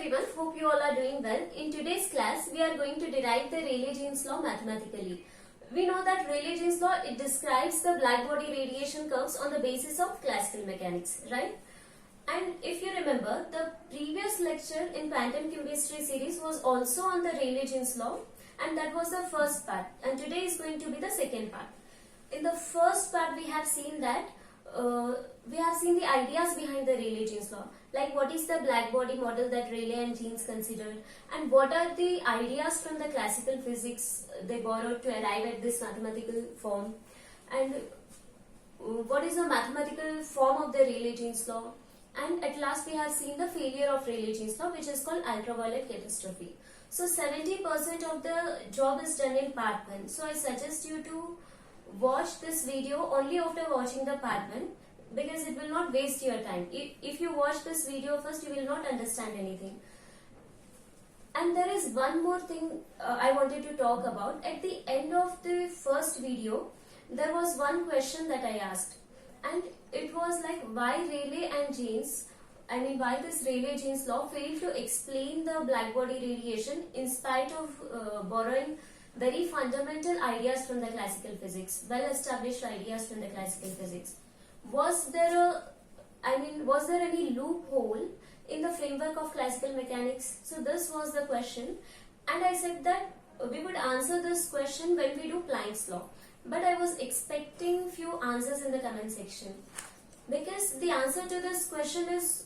everyone, hope you all are doing well. In today's class, we are going to derive the Rayleigh-Jeans law mathematically. We know that Rayleigh-Jeans law, it describes the black-body radiation curves on the basis of classical mechanics, right? And if you remember, the previous lecture in quantum chemistry series was also on the Rayleigh-Jeans law, and that was the first part, and today is going to be the second part. In the first part, we have seen that the ideas behind the Rayleigh-Jeans law, like what is the black body model that Rayleigh and Jeans considered, and what are the ideas from the classical physics they borrowed to arrive at this mathematical form, and what is the mathematical form of the Rayleigh-Jeans law, and at last we have seen the failure of Rayleigh-Jeans law, which is called ultraviolet catastrophe. So 70% of the job is done in part 1. So I suggest you to watch this video only after watching the part 1, because it will not waste your time. If you watch this video first, you will not understand anything. And there is one more thing I wanted to talk about. At the end of the first video, there was one question that I asked, and it was like why Rayleigh and Jeans, why this Rayleigh-Jeans law failed to explain the black body radiation in spite of borrowing very fundamental ideas from the classical physics, well-established ideas from the classical physics. Was there any loophole in the framework of classical mechanics? So this was the question, and I said that we would answer this question when we do Planck's law. But I was expecting few answers in the comment section, because the answer to this question is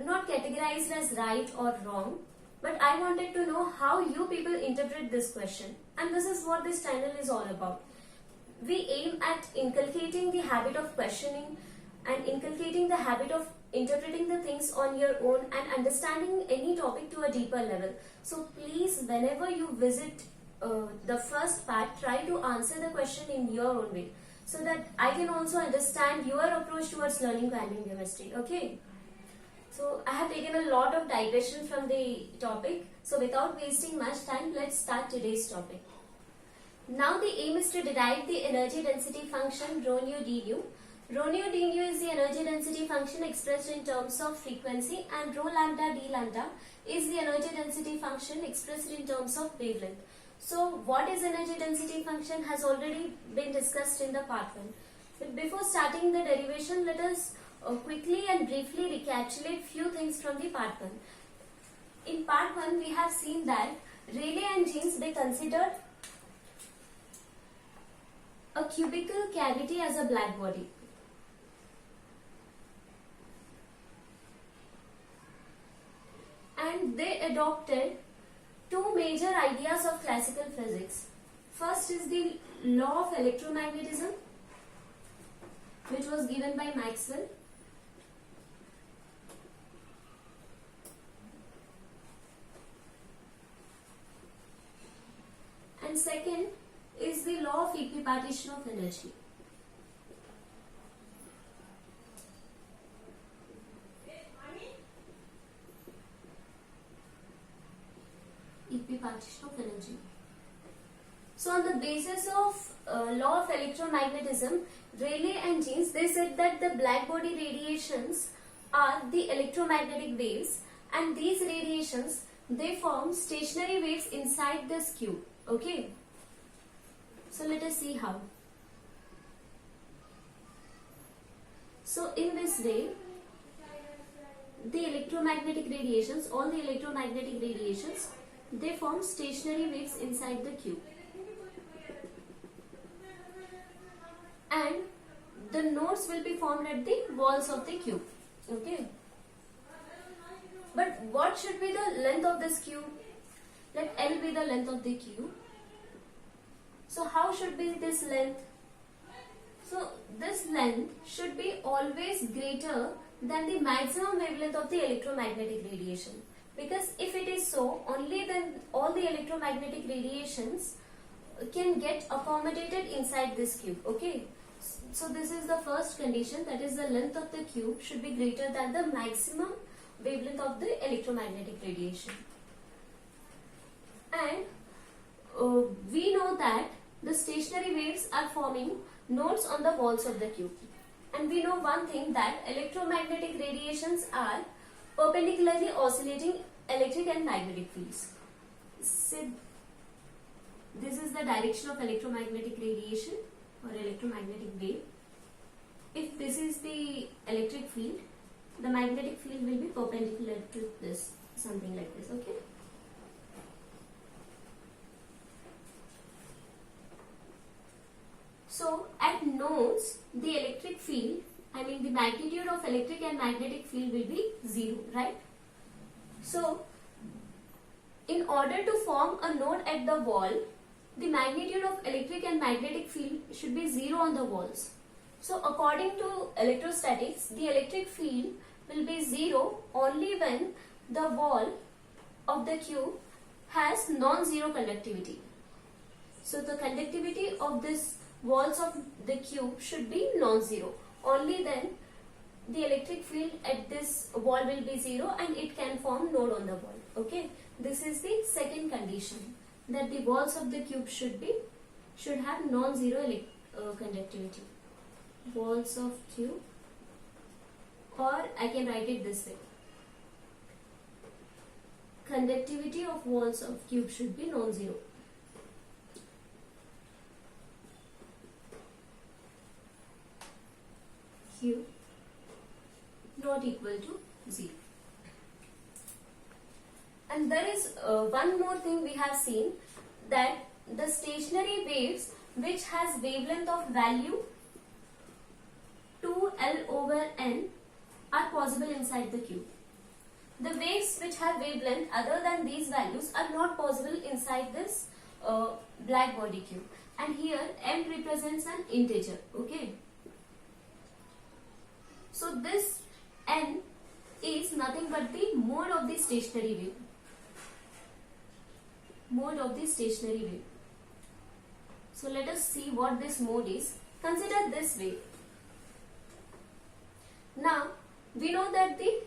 not categorized as right or wrong, but I wanted to know how you people interpret this question, and this is what this channel is all about. We aim at inculcating the habit of questioning and inculcating the habit of interpreting the things on your own and understanding any topic to a deeper level. So please, whenever you visit the first part, try to answer the question in your own way, so that I can also understand your approach towards learning quantum chemistry. Okay? So I have taken a lot of digression from the topic. So without wasting much time, let's start today's topic. Now the aim is to derive the energy density function rho nu d nu. Rho nu d nu is the energy density function expressed in terms of frequency, and rho lambda d lambda is the energy density function expressed in terms of wavelength. So what is energy density function has already been discussed in the part 1. But before starting the derivation, let us quickly and briefly recapitulate few things from the part 1. In part 1, we have seen that Rayleigh and Jeans, they considered a cubical cavity as a black body. And they adopted two major ideas of classical physics. First is the law of electromagnetism, which was given by Maxwell. And second is the law of equipartition of energy. Equipartition of energy. So on the basis of law of electromagnetism, Rayleigh and Jeans, they said that the black body radiations are the electromagnetic waves, and these radiations, they form stationary waves inside this cube. Okay, so let us see how. So in this way, the electromagnetic radiations, all the electromagnetic radiations, they form stationary waves inside the cube, and the nodes will be formed at the walls of the cube. Okay, but what should be the length of this cube? Let L be the length of the cube. So how should be this length? So this length should be always greater than the maximum wavelength of the electromagnetic radiation, because if it is so, only then all the electromagnetic radiations can get accommodated inside this cube. Okay, so this is the first condition, that is the length of the cube should be greater than the maximum wavelength of the electromagnetic radiation. And we know that the stationary waves are forming nodes on the walls of the cube. And we know one thing, that electromagnetic radiations are perpendicularly oscillating electric and magnetic fields. Say this is the direction of electromagnetic radiation or electromagnetic wave. If this is the electric field, the magnetic field will be perpendicular to this, something like this, okay? So at nodes, the electric field, I mean the magnitude of electric and magnetic field will be 0, right? So in order to form a node at the wall, the magnitude of electric and magnetic field should be 0 on the walls. So according to electrostatics, the electric field will be 0 only when the wall of the cube has non-zero conductivity. So the conductivity of this walls of the cube should be non-zero. Only then the electric field at this wall will be 0 and it can form node on the wall. Okay, this is the second condition, that the walls of the cube should have non-zero conductivity. Walls of cube, or I can write it this way. Conductivity of walls of cube should be non-zero. Q not equal to 0. And there is one more thing we have seen, that the stationary waves which has wavelength of value 2L over n are possible inside the cube. The waves which have wavelength other than these values are not possible inside this black body cube. And here n represents an integer, okay? So this n is nothing but the mode of the stationary wave. Mode of the stationary wave. So let us see what this mode is. Consider this wave. Now we know that the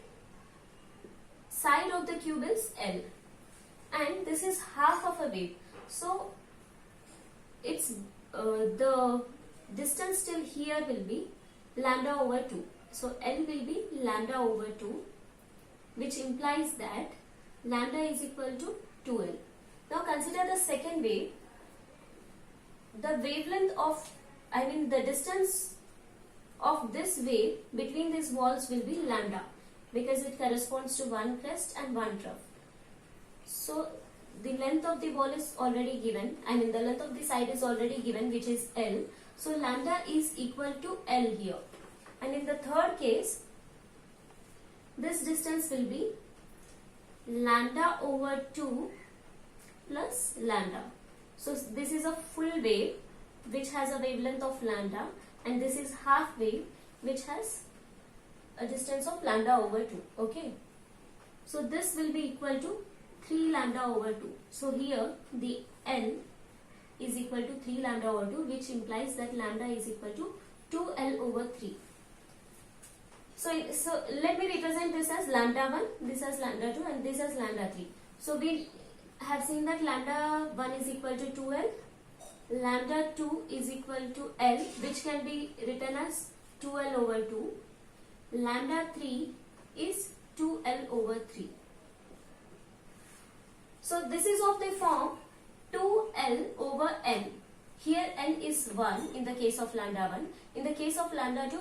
side of the cube is L and this is half of a wave. So it's the distance till here will be lambda over 2. So L will be lambda over 2, which implies that lambda is equal to 2L. Now consider the second wave. The wavelength of, the distance of this wave between these walls will be lambda, because it corresponds to one crest and one trough. So the length of the wall is already given, the length of the side is already given, which is L. So lambda is equal to L here. And in the third case, this distance will be lambda over 2 plus lambda. So this is a full wave which has a wavelength of lambda, and this is half wave which has a distance of lambda over 2. Okay. So this will be equal to 3 lambda over 2. So here the L is equal to 3 lambda over 2, which implies that lambda is equal to 2L over 3. So let me represent this as lambda 1, this as lambda 2, and this as lambda 3. So we have seen that lambda 1 is equal to 2L, lambda 2 is equal to L, which can be written as 2L over 2, lambda 3 is 2L over 3. So this is of the form 2L over N. Here n is 1 in the case of lambda 1. In the case of lambda 2,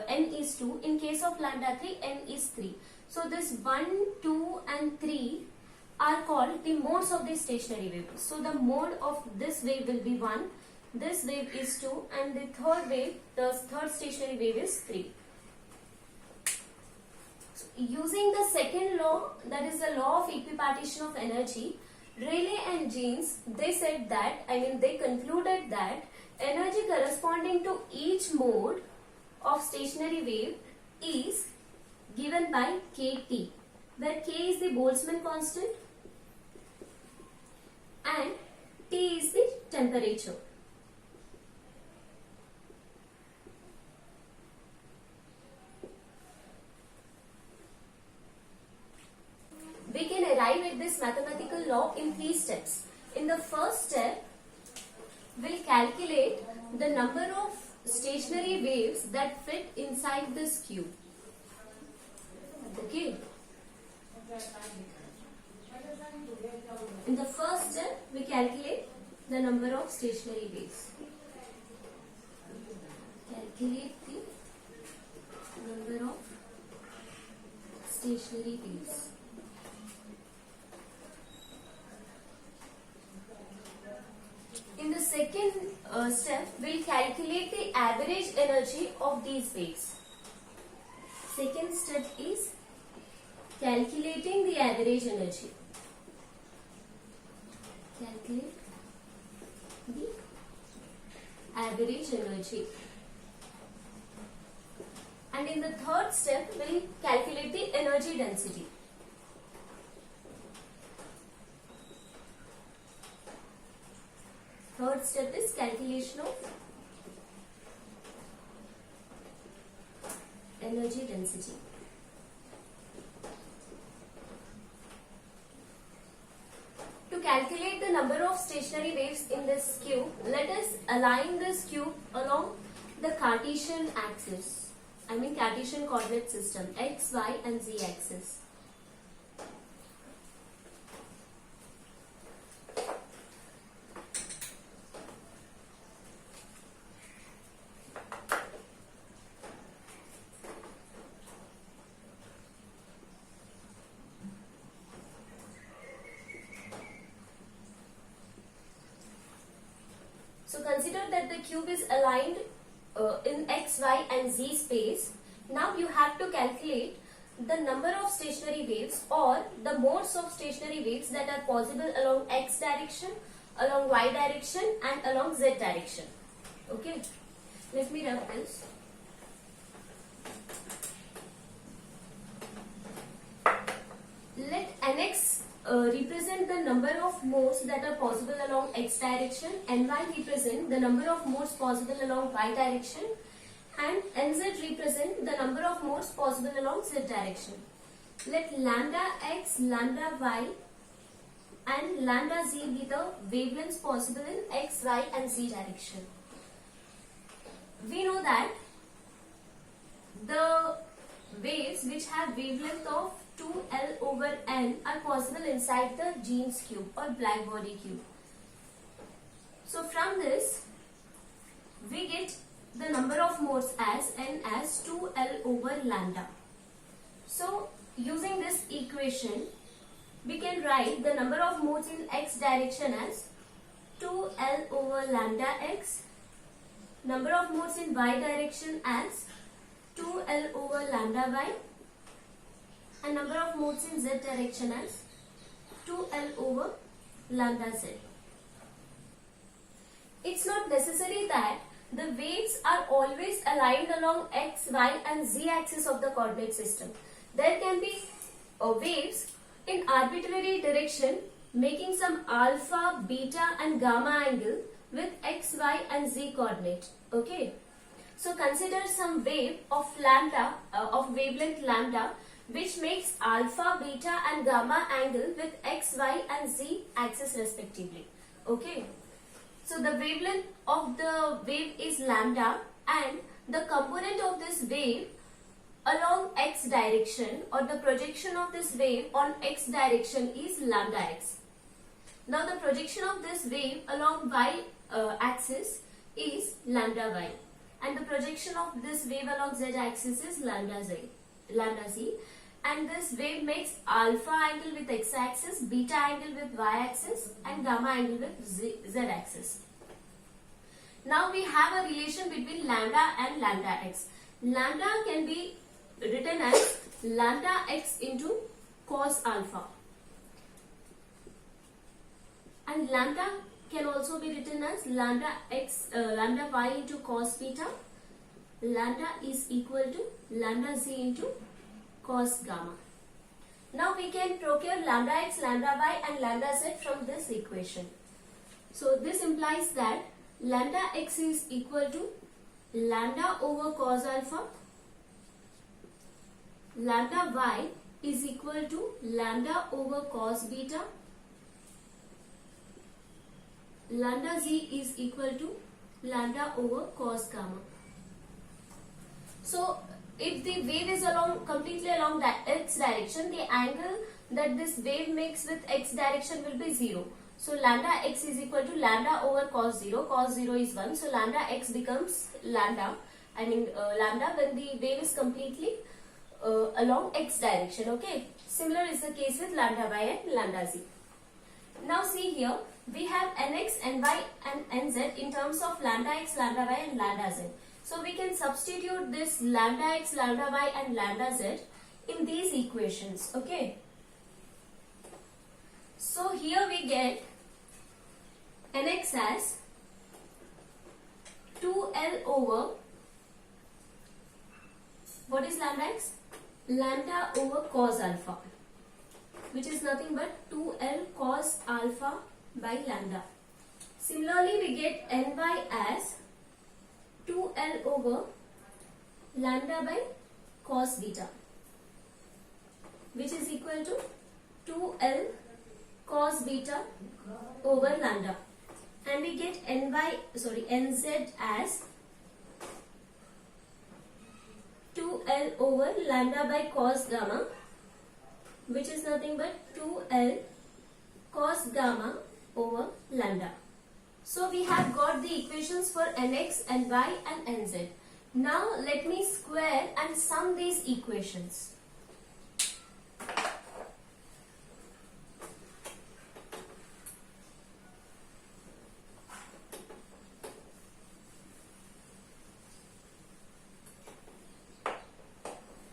n is 2. In case of lambda 3, n is 3. So this 1, 2 and 3 are called the modes of the stationary wave. So the mode of this wave will be 1, this wave is 2, and the third wave, the third stationary wave is 3. So using the second law, that is the law of equipartition of energy, Rayleigh and Jeans, they said that, they concluded that energy corresponding to each mode of stationary wave is given by kT, where K is the Boltzmann constant and T is the temperature. We can arrive at this mathematical law in 3 steps. In the first step, we'll calculate the number of stationary waves that fit inside this cube. Okay. In the first step, we calculate the number of stationary waves. Calculate the number of stationary waves. In the second step, we'll calculate the average energy of these waves. Second step is calculating the average energy. Calculate the average energy. And in the third step, we'll calculate the energy density. Third step is calculation of energy density. To calculate the number of stationary waves in this cube, let us align this cube along the Cartesian axis. I mean Cartesian coordinate system, x, y and z axis. So consider that the cube is aligned in x, y and z space. Now you have to calculate the number of stationary waves or the modes of stationary waves that are possible along x direction, along y direction and along z direction. Okay, let me rub this. Let nx represent the number of modes that are possible along x direction, ny represent the number of modes possible along y direction, and nz represent the number of modes possible along z direction. Let lambda x, lambda y and lambda z be the wavelengths possible in x, y and z direction. We know that the waves which have wavelength of 2L over n are possible inside the Jeans cube or black body cube. So from this, we get the number of modes as n as 2L over lambda. So using this equation, we can write the number of modes in x direction as 2L over lambda x, number of modes in y direction as 2L over lambda y, and number of modes in z direction as 2L over lambda z. It's not necessary that the waves are always aligned along x, y and z axis of the coordinate system. There can be waves in arbitrary direction making some alpha, beta and gamma angle with x, y and z coordinate. Okay. So consider some wave of lambda, of wavelength lambda, which makes alpha, beta and gamma angle with x, y and z axis respectively. Okay. So the wavelength of the wave is lambda and the component of this wave along x direction or the projection of this wave on x direction is lambda x. Now the projection of this wave along y axis is lambda y, and the projection of this wave along z axis is lambda z, and this wave makes alpha angle with x axis, beta angle with y axis and gamma angle with z axis. Now we have a relation between lambda and lambda x. Lambda can be written as lambda x into cos alpha, and lambda can also be written as lambda y into cos beta. Lambda is equal to lambda z into cos gamma. Now we can procure lambda x, lambda y and lambda z from this equation. So this implies that lambda x is equal to lambda over cos alpha, lambda y is equal to lambda over cos beta, lambda z is equal to lambda over cos gamma. So if the wave is completely along that x direction, the angle that this wave mix with x direction will be 0. So lambda x is equal to lambda over cos 0. Cos 0 is 1. So lambda x becomes lambda. Lambda when the wave is completely along x direction. Okay. Similar is the case with lambda y and lambda z. Now see here, we have nx, ny and nz in terms of lambda x, lambda y and lambda z. So we can substitute this lambda x, lambda y and lambda z in these equations. Okay. So here we get nx as 2l over, what is lambda x? Lambda over cos alpha, which is nothing but 2l cos alpha by lambda. Similarly, we get ny as 2l over lambda by cos beta, which is equal to 2l cos beta over lambda. And we get nz as 2l over lambda by cos gamma, which is nothing but 2l cos gamma over lambda. So we have got the equations for nx, ny and nz. Now let me square and sum these equations.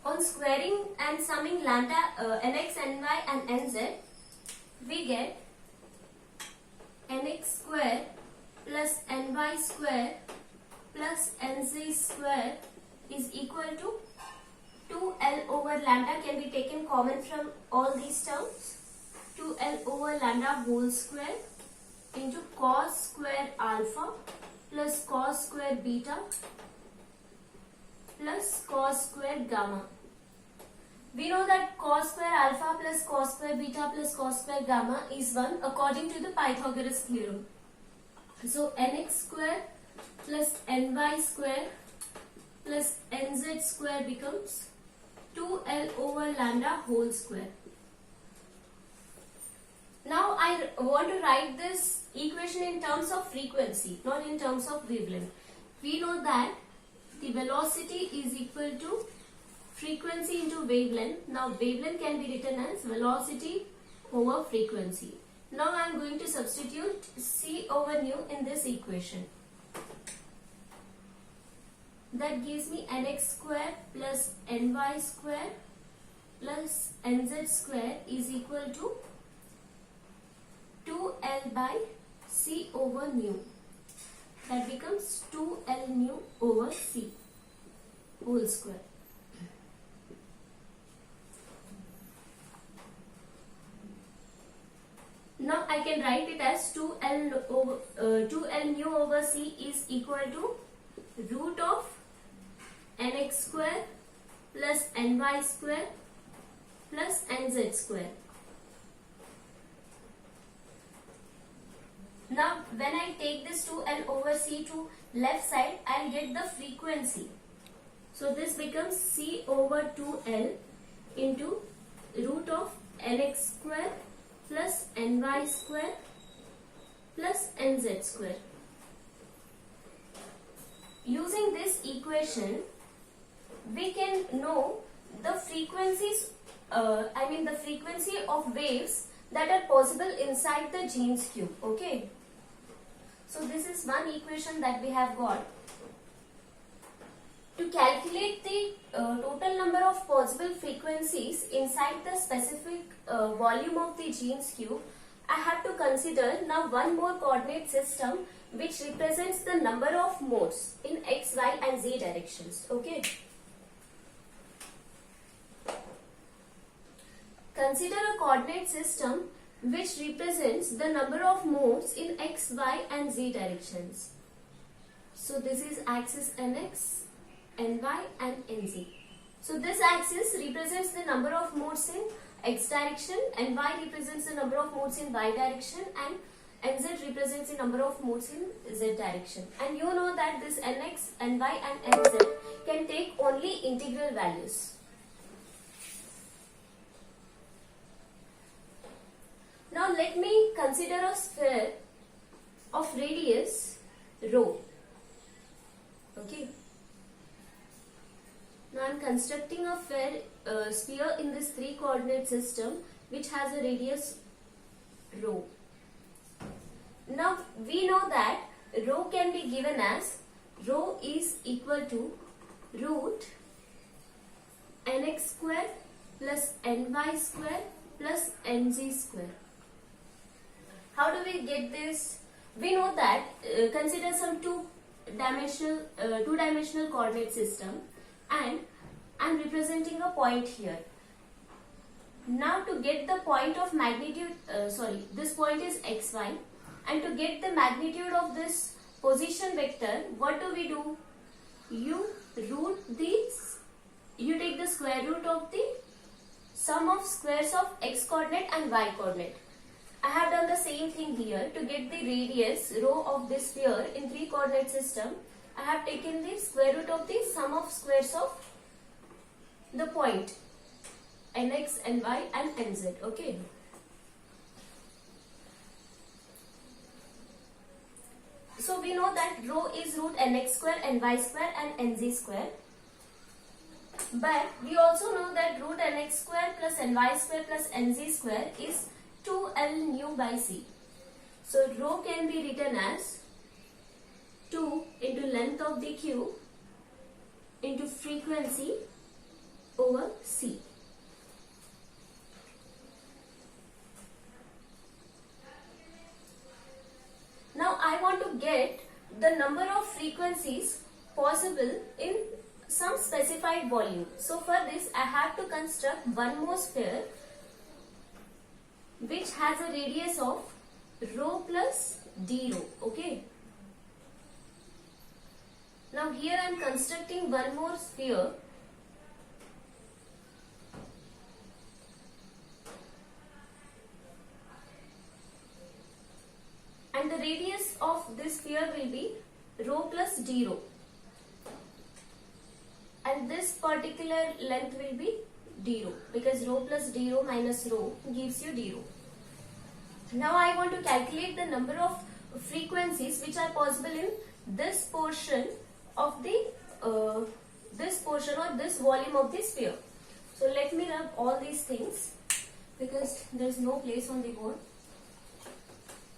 On squaring and summing lambda, nx, ny and nz, we get nx square plus ny square plus nz square is equal to 2l over lambda can be taken common from all these terms. 2l over lambda whole square into cos square alpha plus cos square beta plus cos square gamma. We know that cos square alpha plus cos square beta plus cos square gamma is 1 according to the Pythagoras theorem. So nx square plus ny square plus nz square becomes 2l over lambda whole square. Now I want to write this equation in terms of frequency, not in terms of wavelength. We know that the velocity is equal to frequency into wavelength. Now wavelength can be written as velocity over frequency. Now I am going to substitute c over nu in this equation. That gives me nx square plus ny square plus nz square is equal to 2l by c over nu. That becomes 2l nu over c whole square. Now I can write it as 2l nu over c is equal to root of nx square plus ny square plus nz square. Now when I take this 2l over c to left side, I will get the frequency. So this becomes c over 2l into root of nx square plus ny square plus nz square. Using this equation, we can know the frequencies, the frequency of waves that are possible inside the Jeans cube. Okay. So this is one equation that we have got. To calculate the total number of possible frequencies inside the specific volume of the Jeans cube, I have to consider now one more coordinate system which represents the number of modes in x, y and z directions. Okay. Consider a coordinate system which represents the number of modes in x, y and z directions. So this is axis nx, ny and nz. So this axis represents the number of modes in x direction, ny represents the number of modes in y direction, and nz represents the number of modes in z direction. And you know that this nx, ny and nz can take only integral values. Now let me consider a sphere of radius rho. Okay. Now I am constructing a sphere in this 3 coordinate system which has a radius rho. Now we know that rho can be given as rho is equal to root nx square plus ny square plus nz square. How do we get this? We know that consider some two-dimensional coordinate system, and I am representing a point here. Now to get the point of magnitude, this point is xy, and to get the magnitude of this position vector, what do? You take the square root of the sum of squares of x coordinate and y coordinate. I have done the same thing here. To get the radius rho of this sphere in 3 coordinate system, I have taken the square root of the sum of squares of the point nx, ny and nz. Okay. So we know that rho is root nx square, ny square and nz square. But we also know that root nx square plus ny square plus nz square is 2L nu by c. So rho can be written as 2 into length of the cube into frequency over c. Now I want to get the number of frequencies possible in some specified volume. So for this I have to construct one more sphere which has a radius of rho plus d rho. Okay. Now here I am constructing one more sphere and the radius of this sphere will be rho plus d rho, and this particular length will be d rho, because rho plus d rho minus rho gives you d rho. Now I want to calculate the number of frequencies which are possible in this portion of the this volume of the sphere. So let me rub all these things because there is no place on the board.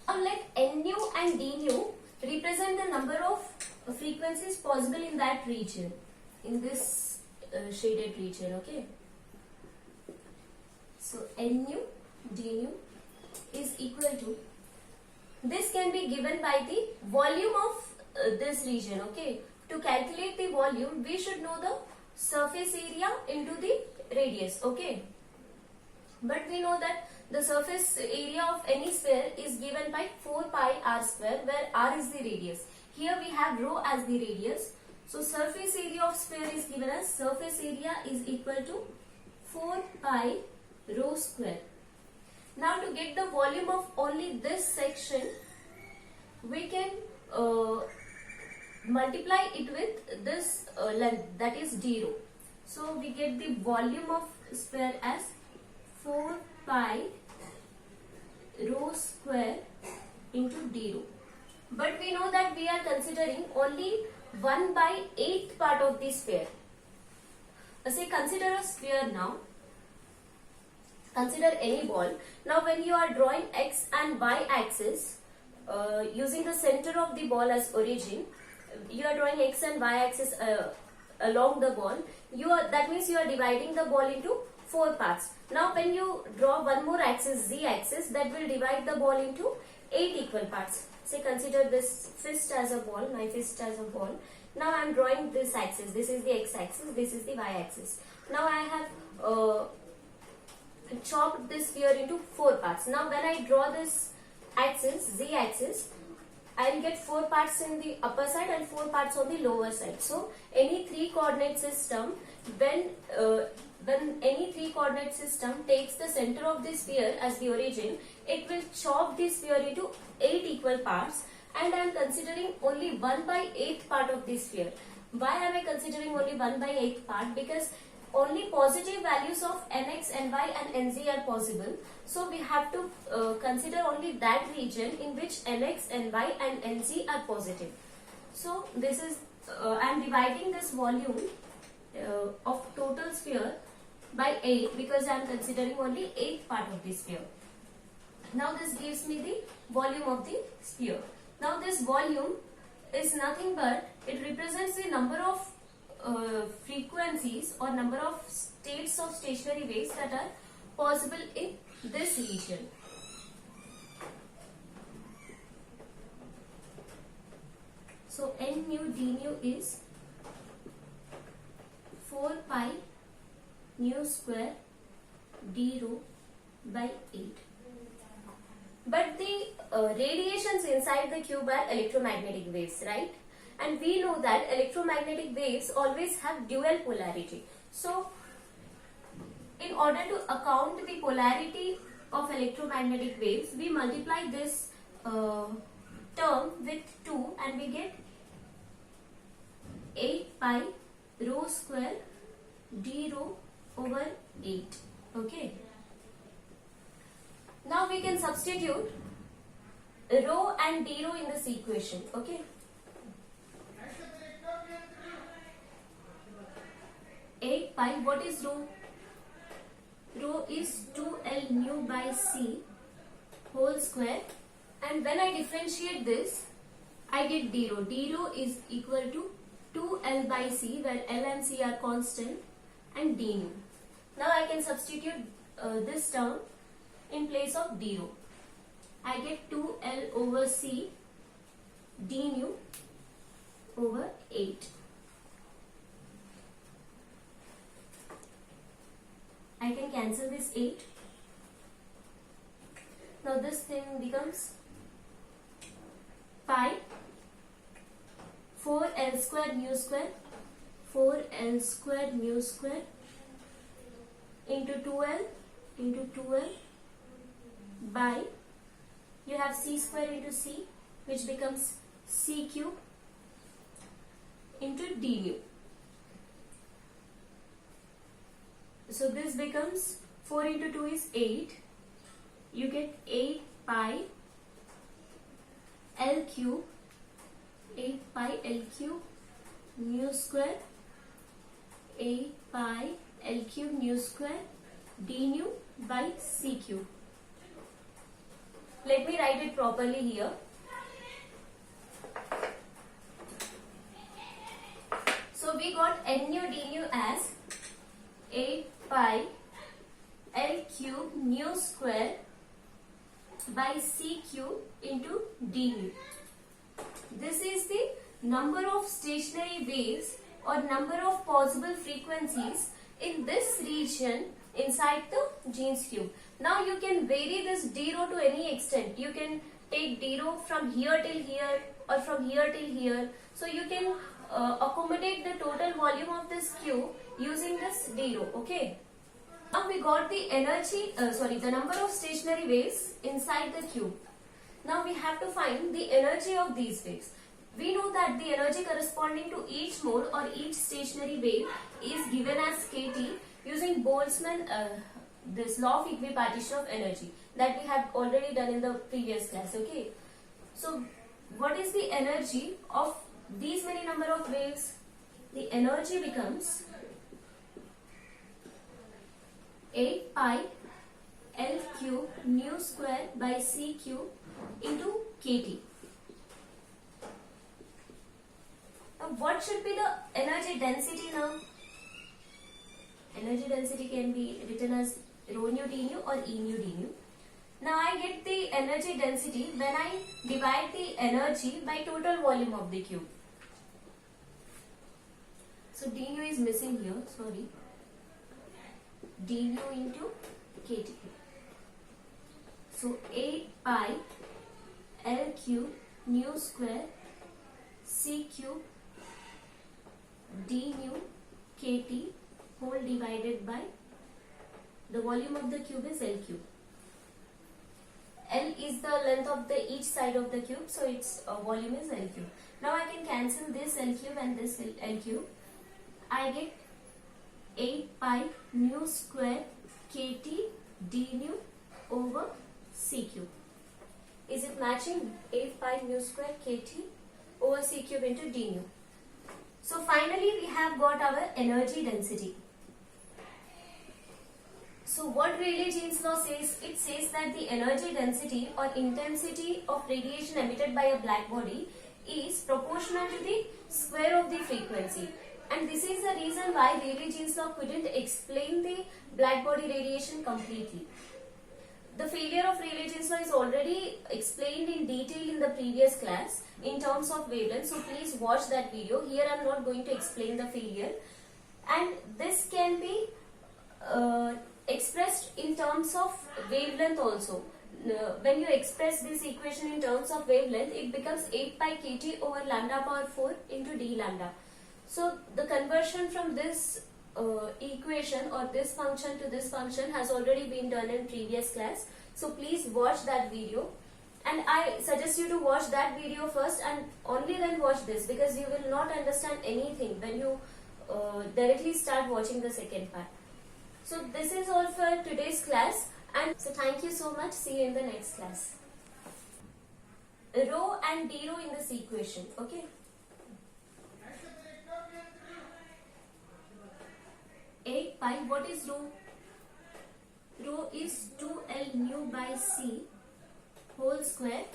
Now let n nu and d nu represent the number of frequencies possible in that region, in this shaded region. Okay. So n nu, d nu is equal to, this can be given by the volume of this region. Okay. To calculate the volume, we should know the surface area into the radius. Okay. But we know that the surface area of any sphere is given by 4 pi r square, where r is the radius. Here we have rho as the radius. So surface area of sphere is given as surface area is equal to 4 pi rho square. Now to get the volume of only this section, we can multiply it with this length, that is d rho. So we get the volume of sphere as 4 pi rho square into d rho. But we know that we are considering only 1/8 part of the sphere. Say consider a sphere now. Consider any ball. Now when you are drawing x and y axis, using the center of the ball as origin, you are drawing x and y axis along the ball. That means you are dividing the ball into 4 parts. Now when you draw one more axis, z axis, that will divide the ball into 8 equal parts. Say consider this fist as a ball, my fist as a ball. Now I am drawing this axis. This is the x axis, this is the y axis. Now I have chopped this sphere into 4 parts. Now when I draw this axis, z axis, I will get 4 parts in the upper side and 4 parts on the lower side. So any 3 coordinate system, when any 3 coordinate system takes the center of the sphere as the origin, it will chop the sphere into 8 equal parts, and I am considering only 1/8 part of the sphere. Why am I considering only 1/8 part? Because only positive values of nx, ny and nz are possible. So we have to consider only that region in which nx, ny and nz are positive. So this is, I am dividing this volume of total sphere by 8 because I am considering only 8th part of the sphere. Now this gives me the volume of the sphere. Now this volume is nothing but, it represents the number of frequencies or number of states of stationary waves that are possible in this region. So n nu d nu is 4 pi nu square d rho by 8. But the radiations inside the cube are electromagnetic waves, right? And we know that electromagnetic waves always have dual polarity. So, in order to account the polarity of electromagnetic waves, we multiply this term with 2 and we get 8 pi rho square d rho over 8. Okay. Now we can substitute rho and d rho in this equation. Okay. 8 pi, what is rho? Rho is 2L nu by C whole square, and when I differentiate this, I get d rho. D rho is equal to 2L by C, where L and C are constant, and d nu. Now I can substitute this term in place of d rho. I get 2L over C d nu over 8. I can cancel this 8. Now this thing becomes pi 4L square mu square 4L square mu square into 2L by, you have C square into C, which becomes C cube into d nu. So this becomes 4 into 2 is 8. You get 8 pi L cube, 8 pi L cube mu square, 8 pi L cube mu square d nu by C cube. Let me write it properly here. So we got n nu d nu as 8 pi L cube nu square by C cube into d nu. This is the number of stationary waves or number of possible frequencies in this region inside the Jeans cube. Now you can vary this d rho to any extent. You can take d rho from here till here or from here till here. So you can accommodate the total volume of this cube using this d rho. Okay. Now we got the energy, the number of stationary waves inside the cube. Now we have to find the energy of these waves. We know that the energy corresponding to each mode or each stationary wave is given as kT using Boltzmann, this law of equipartition of energy that we have already done in the previous class. Okay. So what is the energy of these many number of waves? The energy becomes 8 pi L cube nu square by C cube into kT. Now what should be the energy density now? Energy density can be written as rho nu d nu or E nu d nu. Now I get the energy density when I divide the energy by total volume of the cube. So d nu is missing here, sorry. D nu into kT. So 8 pi L cube nu square C cube d nu kT whole divided by the volume of the cube is L cube. L is the length of the each side of the cube, so its volume is L cube. Now I can cancel this L cube and this L cube. I get 8 pi nu square kt d nu over c cube. Is it matching? 8 pi nu square kt over c cube into d nu. So finally we have got our energy density. So what Rayleigh-Jean's law says? It says that the energy density or intensity of radiation emitted by a black body is proportional to the square of the frequency. And this is the reason why Rayleigh-Jean's law couldn't explain the black body radiation completely. The failure of Rayleigh-Jean's law is already explained in detail in the previous class in terms of wavelength. So please watch that video. Here I am not going to explain the failure. And this can be expressed in terms of wavelength also. When you express this equation in terms of wavelength, it becomes 8 pi kt over lambda power 4 into d lambda. So the conversion from this equation or this function to this function has already been done in previous class. So please watch that video, and I suggest you to watch that video first and only then watch this, because you will not understand anything when you directly start watching the second part. So this is all for today's class, and so thank you so much. See you in the next class. Rho and d rho in this equation. Okay. 8 pi, what is rho? Rho is 2L nu by C whole square